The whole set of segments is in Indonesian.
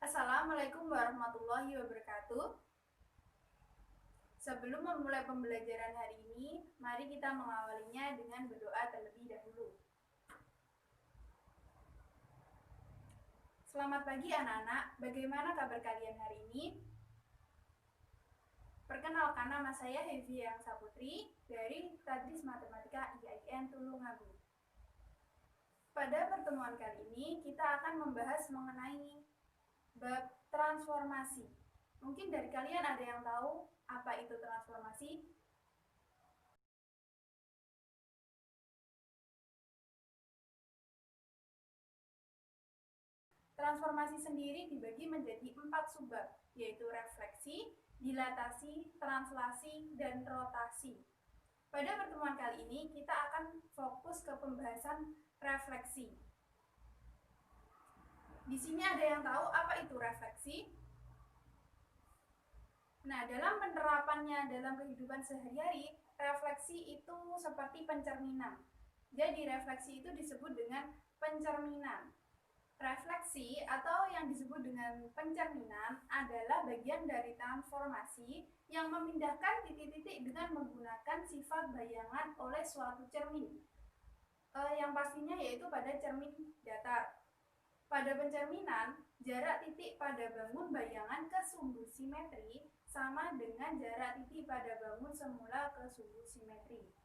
Assalamualaikum warahmatullahi wabarakatuh. Sebelum memulai pembelajaran hari ini, mari kita mengawalinya dengan berdoa terlebih dahulu. Selamat pagi anak-anak, bagaimana kabar kalian hari ini? Perkenalkan, nama saya Heviang Saputri dari Tadris Matematika IAIN Tulungagung. Pada pertemuan kali ini, kita akan membahas mengenai bab transformasi. Mungkin dari kalian ada yang tahu apa itu transformasi? Transformasi sendiri dibagi menjadi 4 subbab, yaitu refleksi, dilatasi, translasi, dan rotasi. Pada pertemuan kali ini, kita akan fokus ke pembahasan refleksi. Di sini ada yang tahu apa itu refleksi? Nah, dalam penerapannya dalam kehidupan sehari-hari, refleksi itu seperti pencerminan. Jadi, refleksi itu disebut dengan pencerminan. Refleksi atau yang disebut dengan pencerminan adalah bagian dari transformasi yang memindahkan titik-titik dengan menggunakan sifat bayangan oleh suatu cermin. Yang pastinya yaitu pada cermin datar. Pada pencerminan, jarak titik pada bangun bayangan ke sumbu simetri sama dengan jarak titik pada bangun semula ke sumbu simetri.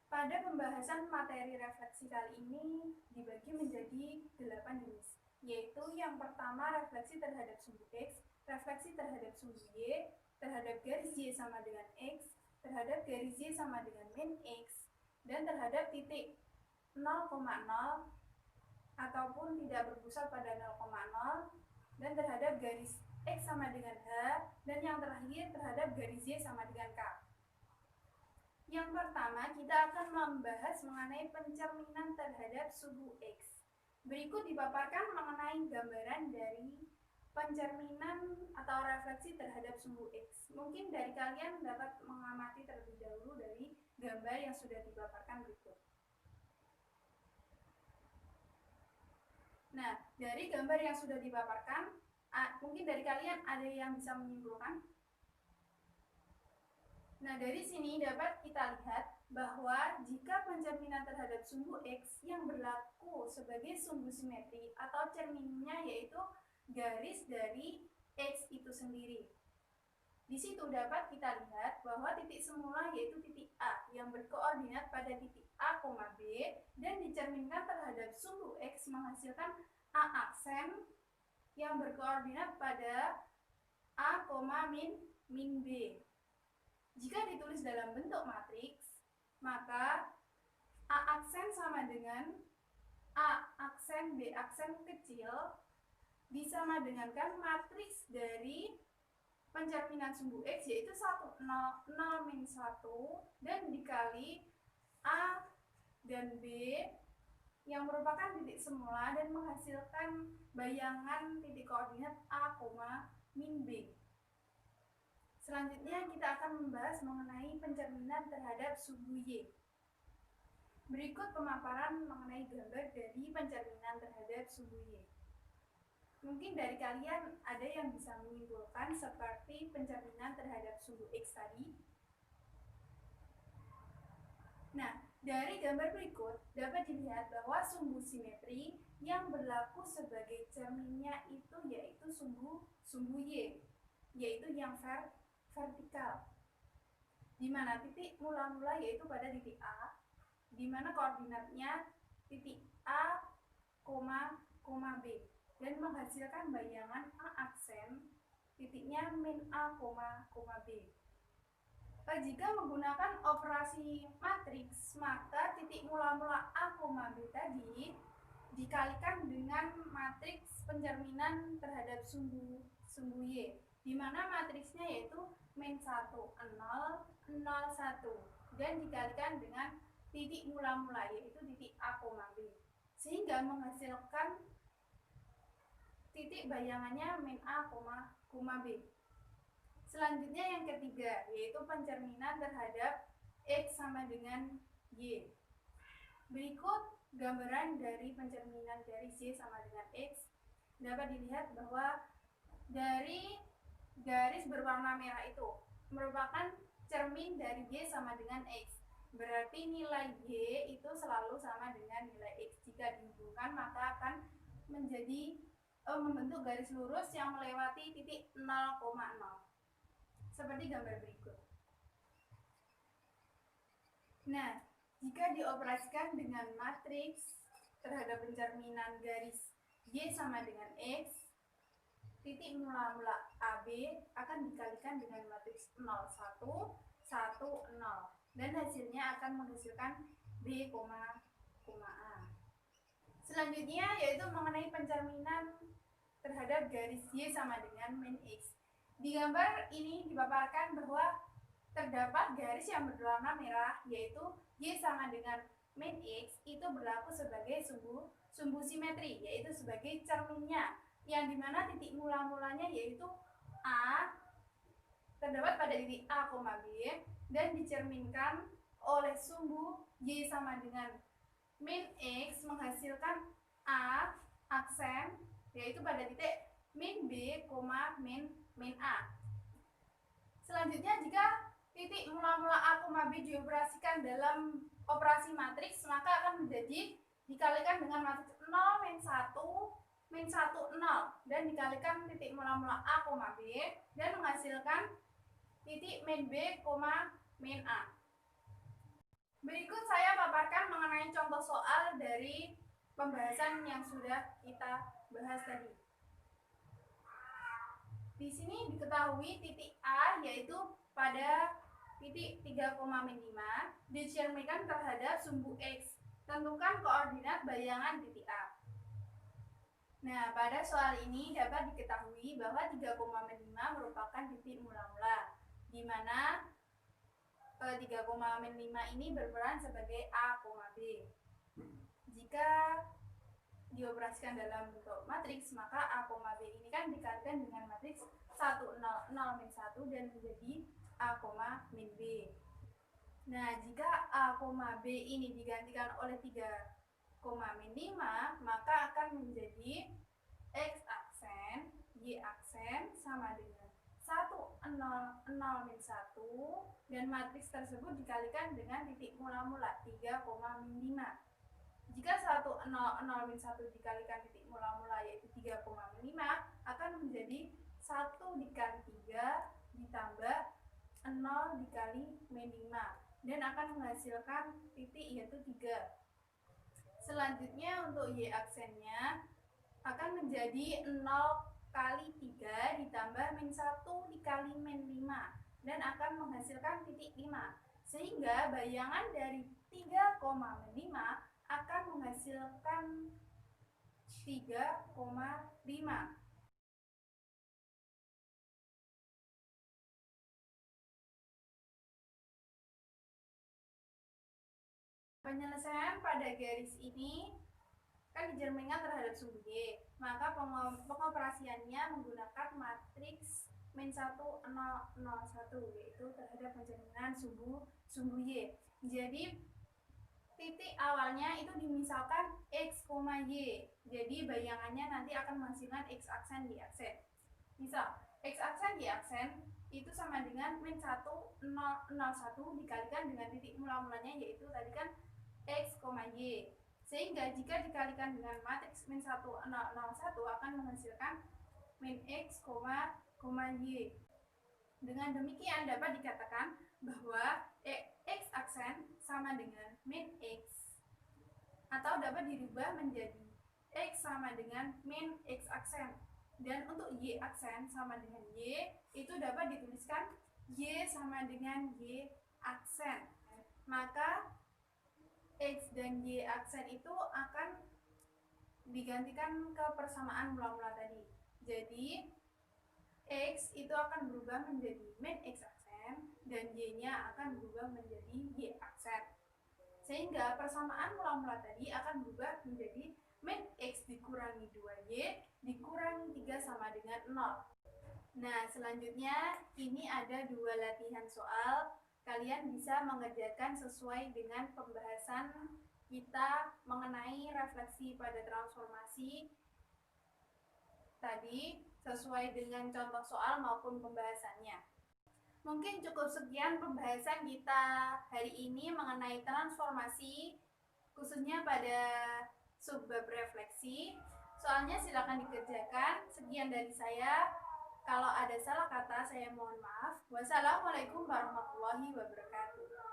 Pada pembahasan materi refleksi kali ini dibagi menjadi 8 jenis, yaitu yang pertama refleksi terhadap sumbu X, refleksi terhadap sumbu Y, terhadap garis Y sama dengan X, terhadap garis Y sama dengan min X, dan terhadap titik 0,0 ataupun tidak berpusat pada 0,0, dan terhadap garis X sama dengan H, dan yang terakhir terhadap garis Y sama dengan K. Yang pertama, kita akan membahas mengenai pencerminan terhadap sumbu X. Berikut dipaparkan mengenai gambaran dari pencerminan atau refleksi terhadap sumbu X. Mungkin dari kalian dapat mengamati terlebih dahulu dari gambar yang sudah dipaparkan berikut. Nah, dari gambar yang sudah dipaparkan, mungkin dari kalian ada yang bisa menyimpulkan? Nah, dari sini dapat kita lihat bahwa jika pencerminan terhadap sumbu X yang berlaku sebagai sumbu simetri atau cerminnya yaitu garis dari X itu sendiri. Di situ dapat kita lihat bahwa titik semula yaitu titik A yang berkoordinat pada titik A, B dan dicerminkan terhadap sumbu X menghasilkan A aksen yang berkoordinat pada A, min B. Jika ditulis dalam bentuk matriks, maka A aksen sama dengan A aksen B aksen kecil disama dengankan matriks dari pencerminan sumbu X yaitu 1, 0, 0, min 1 dan dikali A dan B yang merupakan titik semula dan menghasilkan bayangan titik koordinat A, min B. Selanjutnya kita akan membahas mengenai pencerminan terhadap sumbu Y. Berikut pemaparan mengenai gambar dari pencerminan terhadap sumbu Y. Mungkin dari kalian ada yang bisa menyimpulkan seperti pencerminan terhadap sumbu X tadi. Nah, dari gambar berikut dapat dilihat bahwa sumbu simetri yang berlaku sebagai cerminnya itu yaitu sumbu Y, yaitu yang vertikal, di mana titik mula-mula yaitu pada titik A, di mana koordinatnya titik A, B dan menghasilkan bayangan A aksen titiknya min A, B. Jika menggunakan operasi matriks, maka titik mula-mula A, B tadi dikalikan dengan matriks pencerminan terhadap sumbu Y, di mana matriksnya yaitu min 1, 0, 0, 1 dan dikalikan dengan titik mula-mula yaitu titik A, B sehingga menghasilkan titik bayangannya min A, B. Selanjutnya yang ketiga yaitu pencerminan terhadap X sama dengan Y. Berikut gambaran dari pencerminan garis Y sama dengan X dapat dilihat bahwa dari garis berwarna merah itu merupakan cermin dari Y sama dengan X. Berarti nilai Y itu selalu sama dengan nilai X. Jika dihubungkan maka akan menjadi membentuk garis lurus yang melewati titik 0,0. Seperti gambar berikut. Nah, jika dioperasikan dengan matriks terhadap pencerminan garis Y sama dengan X, titik mula-mula AB akan dikalikan dengan matriks 0, 1, 1, 0. Dan hasilnya akan menghasilkan B, A. Selanjutnya yaitu mengenai pencerminan terhadap garis Y sama dengan min X. Di gambar ini dipaparkan bahwa terdapat garis yang berwarna merah, yaitu Y sama dengan min X itu berlaku sebagai sumbu simetri, yaitu sebagai cerminnya, yang dimana titik mula-mulanya yaitu A terdapat pada titik A, B dan dicerminkan oleh sumbu Y sama dengan min X menghasilkan A aksen yaitu pada titik min B, min A. Selanjutnya jika titik mula-mula A, B dioperasikan dalam operasi matriks maka akan menjadi dikalikan dengan matriks 0, min 1, min 1, 0 dan dikalikan titik mula-mula A, B dan menghasilkan titik min B, min A. Berikut saya paparkan mengenai contoh soal dari pembahasan yang sudah kita bahas tadi. Di sini diketahui titik A yaitu pada titik 3,5 dicerminkan terhadap sumbu X. Tentukan koordinat bayangan titik A. Nah, pada soal ini dapat diketahui bahwa 3,5 merupakan titik mula-mula, di mana 3,5 ini berperan sebagai A, B. Jika dioperasikan dalam bentuk matriks, maka A, B ini kan dikalikan dengan matriks 1, 0, 0, min 1 dan menjadi A, min B. Nah, jika A, B ini digantikan oleh 3,5, maka akan menjadi X aksen, Y aksen sama dengan 1, 0, 0, min 1 dan matriks tersebut dikalikan dengan titik mula-mula 3,5. Jika 1, 0, 0, min 1 dikalikan titik mula-mula yaitu 3,5 akan menjadi 1 dikali 3 ditambah 0 dikali min 5 dan akan menghasilkan titik yaitu 3. Selanjutnya untuk Y aksennya akan menjadi 0 kali 3 ditambah min 1 dikali min 5 dan akan menghasilkan titik 5. Sehingga bayangan dari 3,5 akan menghasilkan 3,5. Penyelesaian pada garis ini kan dicerminkan terhadap sumbu Y, maka pengoperasiannya menggunakan matriks min 1, 0, 0, 1 yaitu terhadap pencerminan sumbu Y. Jadi titik awalnya itu dimisalkan X, Y. Jadi bayangannya nanti akan menghasilkan X aksen, Y aksen. Misal X aksen, Y aksen itu sama dengan min 1, 0, 0, 1 dikalikan dengan titik mula-mulanya yaitu tadi kan X, Y. Sehingga jika dikalikan dengan matriks min 1, 0, 0, 1 akan menghasilkan min X, Y. Dengan demikian dapat dikatakan bahwa X aksen sama dengan min X atau dapat dirubah menjadi X sama dengan min X aksen. Dan untuk Y aksen sama dengan Y itu dapat dituliskan Y sama dengan Y aksen. Maka X dan Y aksen itu akan digantikan ke persamaan mula-mula tadi. Jadi X itu akan berubah menjadi min X aksen dan Y-nya akan berubah menjadi Y aksen. Sehingga persamaan mula-mula tadi akan berubah menjadi min X dikurangi 2Y dikurangi 3 sama dengan 0. Nah, selanjutnya ini ada 2 latihan soal. Kalian bisa mengerjakan sesuai dengan pembahasan kita mengenai refleksi pada transformasi tadi sesuai dengan contoh soal maupun pembahasannya. Mungkin cukup sekian pembahasan kita hari ini mengenai transformasi, khususnya pada subbab refleksi. Soalnya silakan dikerjakan. Sekian dari saya. Kalau ada salah kata, saya mohon maaf. Wassalamualaikum warahmatullahi wabarakatuh.